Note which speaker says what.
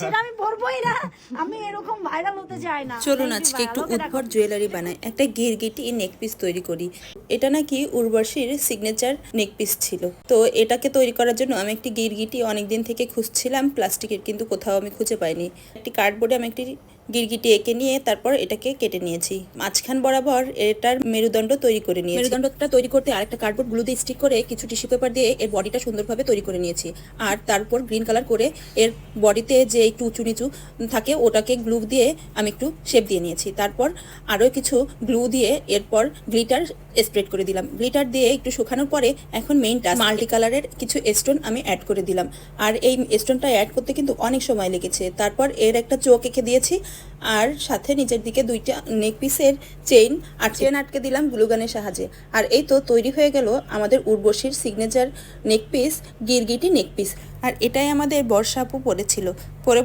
Speaker 1: যেটা আমি পরবোই না, আমি এরকম ভাইরাল হতে চাই না।
Speaker 2: চলুন আজকে একটু উদ্ভট জুয়েলারি বানাই, একটা গিরগিটি নেক পিস তৈরি করি। এটা নাকি উর্বশীর সিগনেচার নেক পিস ছিল। তো এটাকে তৈরি করার জন্য আমি একটি গিরগিটি অনেকদিন থেকে খুঁজছিলাম প্লাস্টিকের, কিন্তু কোথাও আমি খুঁজে পাইনি। একটি কার্ডবোর্ডে আমি একটি গিরগিটি এঁকে নিয়ে তারপর এটাকে কেটে নিয়েছি। মাঝখান বরাবর এটার মেরুদণ্ড তৈরি করে নিয়েছি। মেরুদণ্ডটা তৈরি করতে আরেকটা কার্ডবোর্ড গ্লু দিয়ে স্টিক করে কিছু টিস্যু পেপার দিয়ে এর বডিটা সুন্দরভাবে তৈরি করে নিয়েছি। আর তারপর গ্রিন কালার করে এর বডিতে যে একটু উঁচু নিচু থাকে ওটাকে গ্লু দিয়ে আমি একটু শেপ দিয়ে নিয়েছি। তারপর আরও কিছু গ্লু দিয়ে এরপর গ্লিটার স্প্রেড করে দিলাম। গ্লিটার দিয়ে একটু শুকানোর পরে এখন মেইন টাস্ক, মাল্টি কালারের কিছু স্টোন আমি অ্যাড করে দিলাম। আর এই স্টোনটা অ্যাড করতে কিন্তু অনেক সময় লেগেছে। তারপর এর একটা চোখ এঁকে দিয়েছি আর সাথে নিচের দিকে দুইটা নেক পিসের চেইন আটকে দিলাম গ্লুগানের সাহায্যে। আর এই তো তৈরি হয়ে গেল আমাদের উর্বশীর সিগনেচার নেক পিস, গিরগিটি নেক পিস। আর এটাই আমাদের বর্ষা আপু পরেছিল। পরে